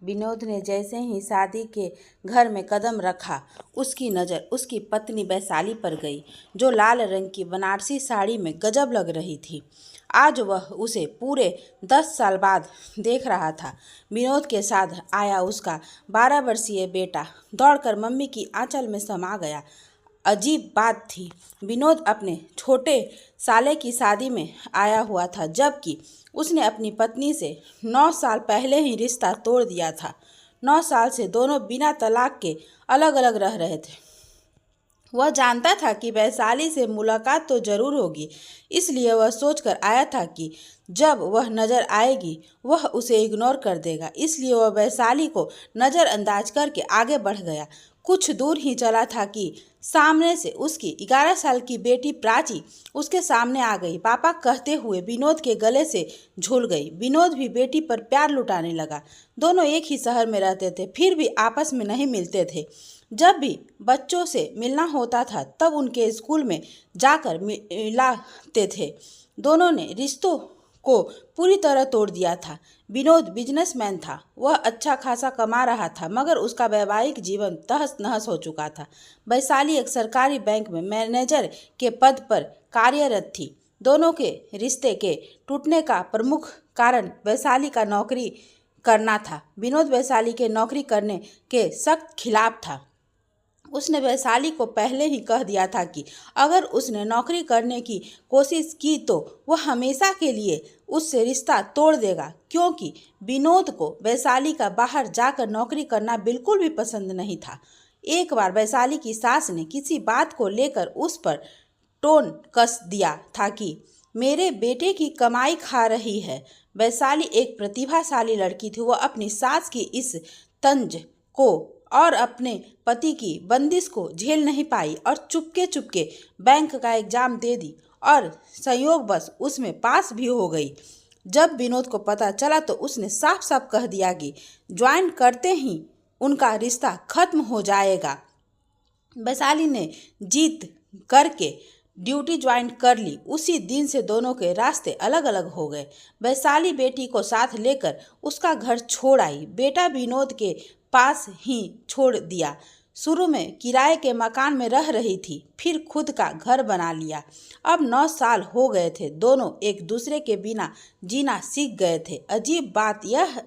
विनोद ने जैसे ही शादी के घर में कदम रखा, उसकी नज़र उसकी पत्नी वैशाली पर गई, जो लाल रंग की बनारसी साड़ी में गजब लग रही थी। आज वह उसे पूरे 10 साल बाद देख रहा था। विनोद के साथ आया उसका 12 वर्षीय बेटा दौड़कर मम्मी की आंचल में समा गया। अजीब बात थी, विनोद अपने छोटे साले की शादी में आया हुआ था, जबकि उसने अपनी पत्नी से 9 साल पहले ही रिश्ता तोड़ दिया था। 9 साल से दोनों बिना तलाक के अलग अलग रह रहे थे। वह जानता था कि वैशाली से मुलाकात तो जरूर होगी, इसलिए वह सोचकर आया था कि जब वह नज़र आएगी वह उसे इग्नोर कर देगा। इसलिए वह वैशाली को नज़रअंदाज करके आगे बढ़ गया। कुछ दूर ही चला था कि सामने से उसकी 11 साल की बेटी प्राची उसके सामने आ गई। पापा कहते हुए विनोद के गले से झूल गई। विनोद भी बेटी पर प्यार लुटाने लगा। दोनों एक ही शहर में रहते थे, फिर भी आपस में नहीं मिलते थे। जब भी बच्चों से मिलना होता था तब उनके स्कूल में जाकर मिलाते थे। दोनों ने रिश्तों को पूरी तरह तोड़ दिया था। विनोद बिजनेसमैन था, वह अच्छा खासा कमा रहा था, मगर उसका वैवाहिक जीवन तहस नहस हो चुका था। वैशाली एक सरकारी बैंक में मैनेजर के पद पर कार्यरत थी। दोनों के रिश्ते के टूटने का प्रमुख कारण वैशाली का नौकरी करना था। विनोद वैशाली के नौकरी करने के सख्त खिलाफ था। उसने वैशाली को पहले ही कह दिया था कि अगर उसने नौकरी करने की कोशिश की तो वह हमेशा के लिए उससे रिश्ता तोड़ देगा, क्योंकि विनोद को वैशाली का बाहर जाकर नौकरी करना बिल्कुल भी पसंद नहीं था। एक बार वैशाली की सास ने किसी बात को लेकर उस पर टोन कस दिया था कि मेरे बेटे की कमाई खा रही है। वैशाली एक प्रतिभाशाली लड़की थी। वह अपनी सास की इस तंज को और अपने पति की बंदिश को झेल नहीं पाई और चुपके चुपके बैंक का एग्जाम दे दी और संयोगवश उसमें पास भी हो गई। जब विनोद को पता चला तो उसने साफ साफ कह दिया कि ज्वाइन करते ही उनका रिश्ता खत्म हो जाएगा। वैशाली ने जीत करके ड्यूटी ज्वाइन कर ली। उसी दिन से दोनों के रास्ते अलग अलग हो गए। वैशाली बेटी को साथ लेकर उसका घर छोड़ आई। बेटा विनोद के पास ही छोड़ दिया। शुरू में किराए के मकान में रह रही थी, फिर खुद का घर बना लिया। अब 9 साल हो गए थे। दोनों एक दूसरे के बिना जीना सीख गए थे। अजीब बात यह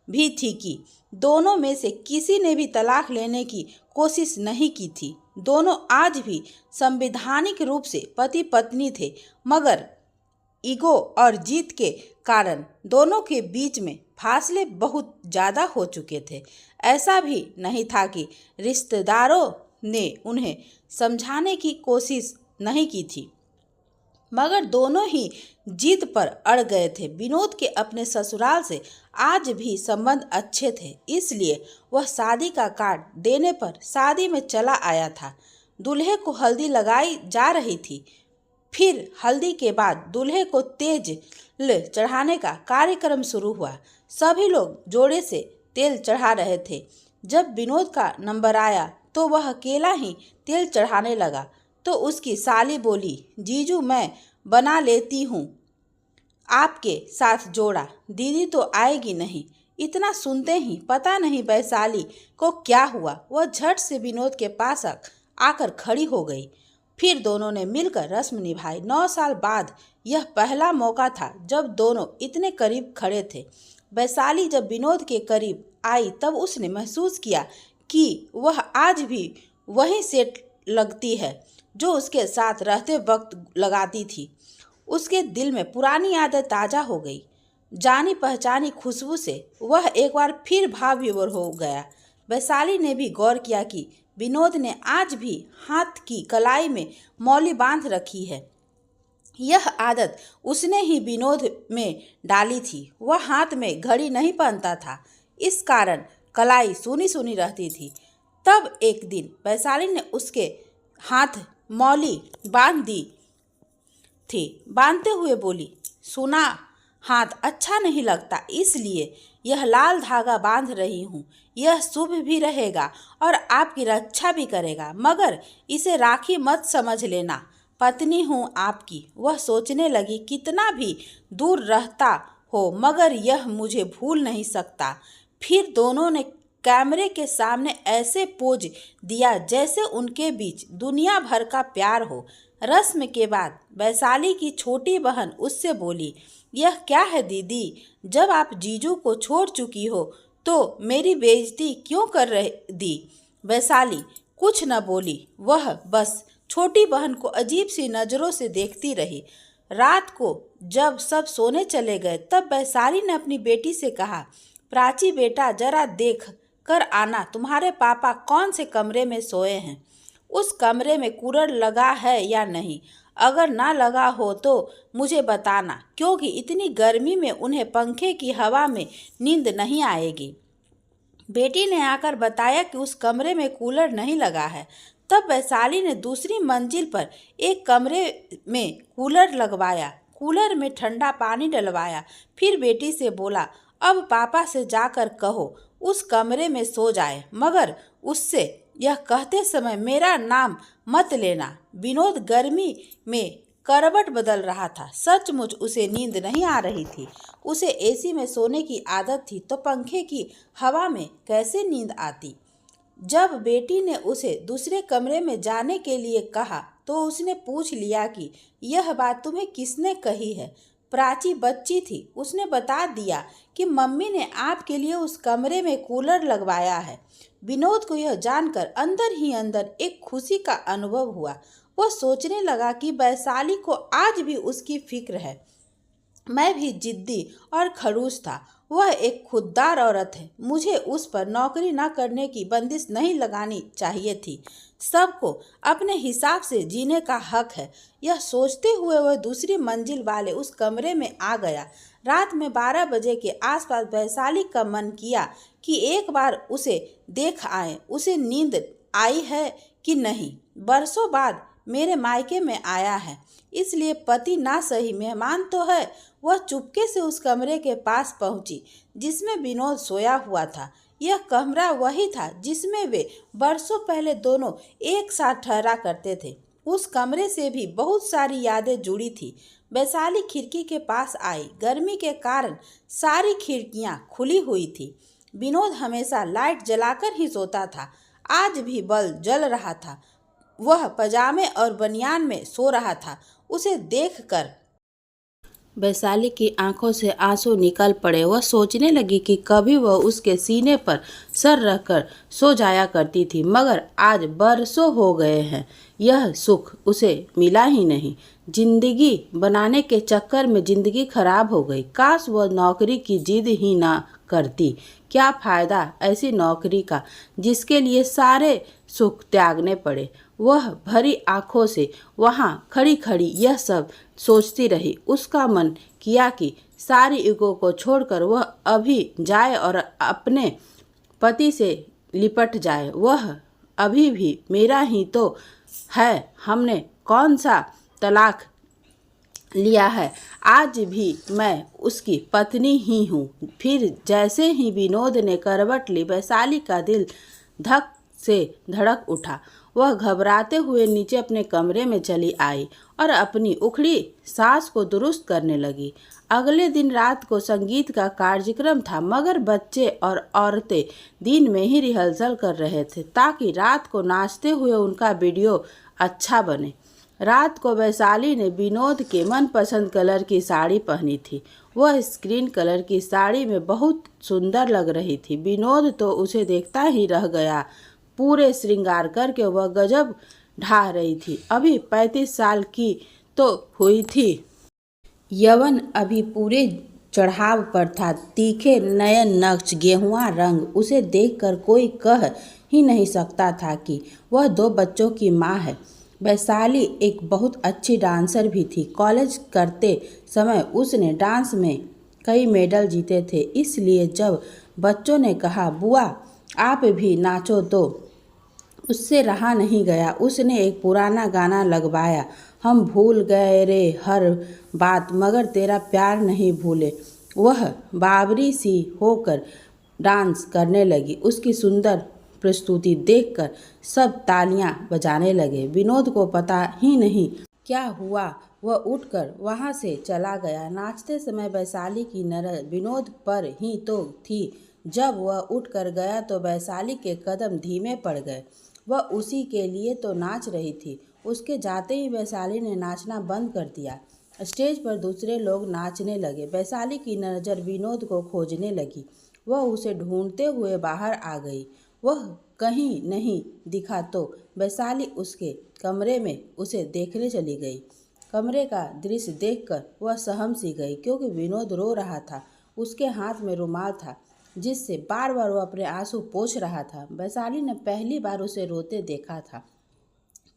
भी थी कि दोनों में से किसी ने भी तलाक लेने की कोशिश नहीं की थी। दोनों आज भी संवैधानिक रूप से पति पत्नी थे, मगर ईगो और जीत के कारण दोनों के बीच में फासले बहुत ज़्यादा हो चुके थे। ऐसा भी नहीं था कि रिश्तेदारों ने उन्हें समझाने की कोशिश नहीं की थी, मगर दोनों ही जिद पर अड़ गए थे। विनोद के अपने ससुराल से आज भी संबंध अच्छे थे, इसलिए वह शादी का कार्ड देने पर शादी में चला आया था। दूल्हे को हल्दी लगाई जा रही थी। फिर हल्दी के बाद दूल्हे को तेल चढ़ाने का कार्यक्रम शुरू हुआ। सभी लोग जोड़े से तेल चढ़ा रहे थे। जब विनोद का नंबर आया तो वह अकेला ही तेल चढ़ाने लगा, तो उसकी साली बोली, जीजू मैं बना लेती हूँ आपके साथ जोड़ा, दीदी तो आएगी नहीं। इतना सुनते ही पता नहीं वैशाली को क्या हुआ, वह झट से विनोद के पास आकर खड़ी हो गई। फिर दोनों ने मिलकर रस्म निभाई। 9 साल बाद यह पहला मौका था जब दोनों इतने करीब खड़े थे। वैशाली जब विनोद के करीब आई तब उसने महसूस किया कि वह आज भी वही सेट लगती है जो उसके साथ रहते वक्त लगाती थी। उसके दिल में पुरानी आदत ताज़ा हो गई। जानी पहचानी खुशबू से वह एक बार फिर भाव विभोर हो गया। वैशाली ने भी गौर किया कि विनोद ने आज भी हाथ की कलाई में मौली बांध रखी है। यह आदत उसने ही विनोद में डाली थी। वह हाथ में घड़ी नहीं पहनता था, इस कारण कलाई सूनी सूनी रहती थी। तब एक दिन वैशाली ने उसके हाथ मौली बांध दी थी। बांधते हुए बोली, सुना हाथ अच्छा नहीं लगता, इसलिए यह लाल धागा बांध रही हूँ। यह शुभ भी रहेगा और आपकी रक्षा भी करेगा, मगर इसे राखी मत समझ लेना। पत्नी हूँ आपकी। वह सोचने लगी, कितना भी दूर रहता हो मगर यह मुझे भूल नहीं सकता। फिर दोनों ने कैमरे के सामने ऐसे पोज दिया जैसे उनके बीच दुनिया भर का प्यार हो। रस्म के बाद वैशाली की छोटी बहन उससे बोली, यह क्या है दीदी? जब आप जीजू को छोड़ चुकी हो तो मेरी बेइज्जती क्यों कर रही दी? वैशाली कुछ न बोली, वह बस छोटी बहन को अजीब सी नज़रों से देखती रही। रात को जब सब सोने चले गए तब वैशाली ने अपनी बेटी से कहा, प्राची बेटा जरा देख कर आना तुम्हारे पापा कौन से कमरे में सोए हैं। उस कमरे में कूलर लगा है या नहीं? अगर ना लगा हो तो मुझे बताना, क्योंकि इतनी गर्मी में उन्हें पंखे की हवा में नींद नहीं आएगी। बेटी ने आकर बताया कि उस कमरे में कूलर नहीं लगा है। तब वैशाली ने दूसरी मंजिल पर एक कमरे में कूलर लगवाया, कूलर में ठंडा पानी डलवाया। फिर बेटी से बोला, अब पापा से जाकर कहो उस कमरे में सो जाए, मगर उससे यह कहते समय मेरा नाम मत लेना। विनोद गर्मी में करवट बदल रहा था। सचमुच उसे नींद नहीं आ रही थी। उसे एसी में सोने की आदत थी तो पंखे की हवा में कैसे नींद आती। जब बेटी ने उसे दूसरे कमरे में जाने के लिए कहा तो उसने पूछ लिया कि यह बात तुम्हें किसने कही है। प्राची बच्ची थी, उसने बता दिया कि मम्मी ने आपके लिए उस कमरे में कूलर लगवाया है। विनोद को यह जानकर अंदर ही अंदर एक खुशी का अनुभव हुआ। वह सोचने लगा कि वैशाली को आज भी उसकी फिक्र है। मैं भी जिद्दी और खड़ूस था। वह एक खुददार औरत है। मुझे उस पर नौकरी न करने की बंदिश नहीं लगानी चाहिए थी। सबको अपने हिसाब से जीने का हक है। यह सोचते हुए वह दूसरी मंजिल वाले उस कमरे में आ गया। रात में 12 बजे के आसपास वैशाली का मन किया कि एक बार उसे देख आए, उसे नींद आई है कि नहीं। बरसों बाद मेरे मायके में आया है, इसलिए पति ना सही मेहमान तो है। वह चुपके से उस कमरे के पास पहुंची जिसमें विनोद सोया हुआ था। यह कमरा वही था जिसमें वे बरसों पहले दोनों एक साथ ठहरा करते थे। उस कमरे से भी बहुत सारी यादें जुड़ी थी। वैशाली खिड़की के पास आई। गर्मी के कारण सारी खिड़कियां खुली हुई थी। विनोद हमेशा लाइट जलाकर ही सोता था। आज भी बल्ब जल रहा था। वह पजामे और बनियान में सो रहा था। उसे देखकर वैशाली की आंखों से आंसू निकल पड़े। वह सोचने लगी कि कभी वह उसके सीने पर सर रखकर सो जाया करती थी, मगर आज बरसों हो गए हैं, यह सुख उसे मिला ही नहीं। जिंदगी बनाने के चक्कर में जिंदगी खराब हो गई। काश वह नौकरी की जिद ही ना करती। क्या फायदा ऐसी नौकरी का जिसके लिए सारे सुख त्यागने पड़े। वह भरी आंखों से वहाँ खड़ी खड़ी यह सब सोचती रही। उसका मन किया कि सारी ईगो को छोड़कर वह अभी जाए और अपने पति से लिपट जाए। वह अभी भी मेरा ही तो है, हमने कौन सा तलाक लिया है, आज भी मैं उसकी पत्नी ही हूँ। फिर जैसे ही विनोद ने करवट ली, वैशाली का दिल धक से धड़क उठा। वह घबराते हुए नीचे अपने कमरे में चली आई और अपनी उखड़ी सांस को दुरुस्त करने लगी। अगले दिन रात को संगीत का कार्यक्रम था, मगर बच्चे और औरतें दिन में ही रिहर्सल कर रहे थे ताकि रात को नाचते हुए उनका वीडियो अच्छा बने। रात को वैशाली ने विनोद के मनपसंद कलर की साड़ी पहनी थी। वह स्क्रीन कलर की साड़ी में बहुत सुंदर लग रही थी। विनोद तो उसे देखता ही रह गया। पूरे श्रृंगार करके वह गजब ढा रही थी। अभी 35 साल की तो हुई थी। यौवन अभी पूरे चढ़ाव पर था। तीखे नयन नक्श, गेहुआ रंग, उसे देखकर कोई कह ही नहीं सकता था कि वह 2 बच्चों की माँ है। वैशाली एक बहुत अच्छी डांसर भी थी। कॉलेज करते समय उसने डांस में कई मेडल जीते थे। इसलिए जब बच्चों ने कहा बुआ आप भी नाचो तो उससे रहा नहीं गया। उसने एक पुराना गाना लगवाया, हम भूल गए रे हर बात मगर तेरा प्यार नहीं भूले। वह बावरी सी होकर डांस करने लगी। उसकी सुंदर प्रस्तुति देखकर सब तालियां बजाने लगे। विनोद को पता ही नहीं क्या हुआ, वह उठकर वहां से चला गया। नाचते समय वैशाली की नज़र विनोद पर ही तो थी जब वह उठकर गया तो वैशाली के कदम धीमे पड़ गए। वह उसी के लिए तो नाच रही थी। उसके जाते ही वैशाली ने नाचना बंद कर दिया। स्टेज पर दूसरे लोग नाचने लगे। वैशाली की नज़र विनोद को खोजने लगी। वह उसे ढूंढते हुए बाहर आ गई। वह कहीं नहीं दिखा तो वैशाली उसके कमरे में उसे देखने चली गई। कमरे का दृश्य देखकर वह सहम सी गई, क्योंकि विनोद रो रहा था। उसके हाथ में रुमाल था जिससे बार बार वह अपने आंसू पोंछ रहा था। वैशाली ने पहली बार उसे रोते देखा था।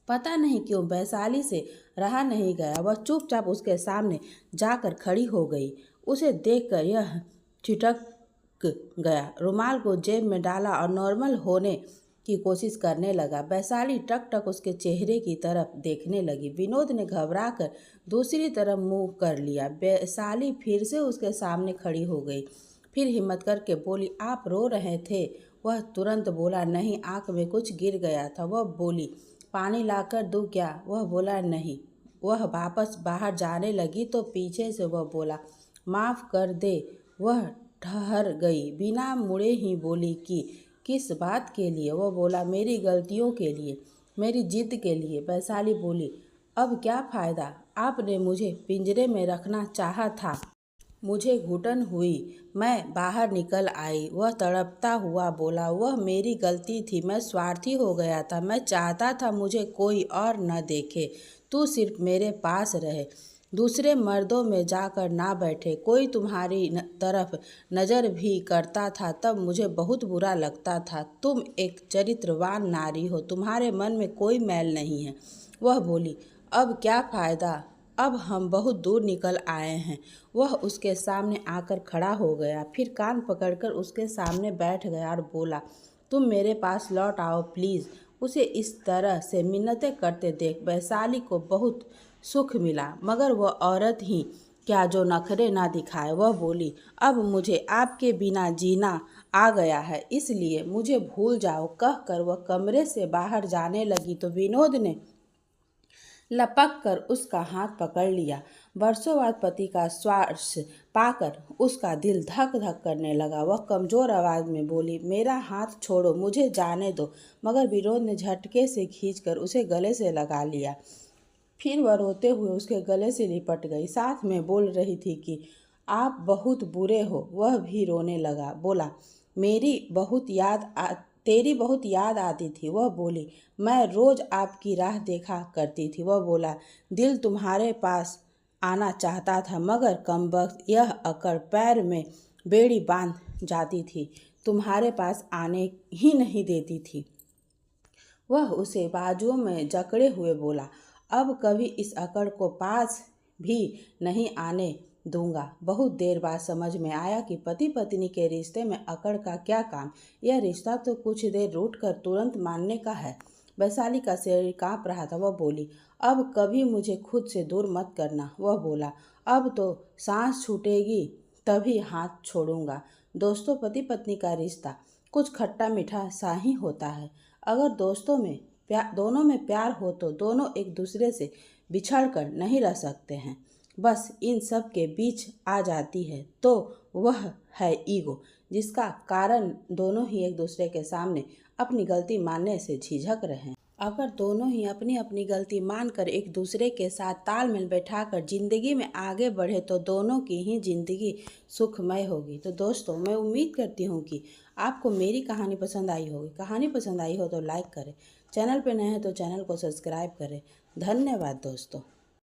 पता नहीं क्यों वैशाली से रहा नहीं गया। वह चुपचाप उसके सामने जाकर खड़ी हो गई। उसे देखकर यह ठिठक गया, रुमाल को जेब में डाला और नॉर्मल होने की कोशिश करने लगा। वैशाली टक टक उसके चेहरे की तरफ देखने लगी। विनोद ने घबराकर दूसरी तरफ मुंह कर लिया। वैशाली फिर से उसके सामने खड़ी हो गई। फिर हिम्मत करके बोली, आप रो रहे थे? वह तुरंत बोला, नहीं, आंख में कुछ गिर गया था। वह बोली, पानी लाकर दूं क्या? वह बोला, नहीं। वह वापस बाहर जाने लगी तो पीछे से वह बोला, माफ़ कर दे। वह ठहर गई, बिना मुड़े ही बोली कि किस बात के लिए? वह बोला, मेरी गलतियों के लिए, मेरी जिद के लिए। वैशाली बोली, अब क्या फ़ायदा? आपने मुझे पिंजरे में रखना चाहा था। मुझे घुटन हुई, मैं बाहर निकल आई। वह तड़पता हुआ बोला, वह मेरी गलती थी, मैं स्वार्थी हो गया था। मैं चाहता था मुझे कोई और न देखे, तू सिर्फ मेरे पास रहे, दूसरे मर्दों में जाकर ना बैठे। कोई तुम्हारी तरफ नज़र भी करता था तब मुझे बहुत बुरा लगता था। तुम एक चरित्रवान नारी हो, तुम्हारे मन में कोई मैल नहीं है। वह बोली, अब क्या फ़ायदा? अब हम बहुत दूर निकल आए हैं। वह उसके सामने आकर खड़ा हो गया, फिर कान पकड़कर उसके सामने बैठ गया और बोला, तुम मेरे पास लौट आओ प्लीज़। उसे इस तरह से मिन्नतें करते देख वैशाली को बहुत सुख मिला, मगर वह औरत ही क्या जो नखरे ना दिखाए। वह बोली, अब मुझे आपके बिना जीना आ गया है, इसलिए मुझे भूल जाओ। कहकर वह कमरे से बाहर जाने लगी तो विनोद ने लपक कर उसका हाथ पकड़ लिया। बरसों बाद पति का स्पर्श पाकर उसका दिल धक धक करने लगा। वह कमज़ोर आवाज़ में बोली, मेरा हाथ छोड़ो, मुझे जाने दो। मगर विनोद ने झटके से खींचकर उसे गले से लगा लिया। फिर वह रोते हुए उसके गले से लिपट गई, साथ में बोल रही थी कि आप बहुत बुरे हो। वह भी रोने लगा, बोला, तेरी बहुत याद आती थी। वह बोली, मैं रोज़ आपकी राह देखा करती थी। वह बोला, दिल तुम्हारे पास आना चाहता था, मगर कमबख्त यह अकड़ पैर में बेड़ी बांध जाती थी, तुम्हारे पास आने ही नहीं देती थी। वह उसे बाजुओं में जकड़े हुए बोला, अब कभी इस अकड़ को पास भी नहीं आने दूंगा। बहुत देर बाद समझ में आया कि पति पत्नी के रिश्ते में अकड़ का क्या काम। यह रिश्ता तो कुछ देर रूठ कर तुरंत मानने का है। वैशाली का शरीर कांप रहा था। वह बोली, अब कभी मुझे खुद से दूर मत करना। वह बोला, अब तो सांस छूटेगी तभी हाथ छोड़ूंगा। दोस्तों, पति पत्नी का रिश्ता कुछ खट्टा मीठा सा ही होता है। अगर दोनों में प्यार हो तो दोनों एक दूसरे से बिछड़ कर नहीं रह सकते हैं। बस इन सब के बीच आ जाती है तो वह है ईगो, जिसका कारण दोनों ही एक दूसरे के सामने अपनी गलती मानने से झिझक रहे हैं। अगर दोनों ही अपनी अपनी गलती मानकर एक दूसरे के साथ तालमेल बैठाकर जिंदगी में आगे बढ़े तो दोनों की ही जिंदगी सुखमय होगी। तो दोस्तों, मैं उम्मीद करती हूँ कि आपको मेरी कहानी पसंद आई होगी। कहानी पसंद आई हो तो लाइक करें, चैनल पे नए हैं तो चैनल को सब्सक्राइब करें। धन्यवाद दोस्तों।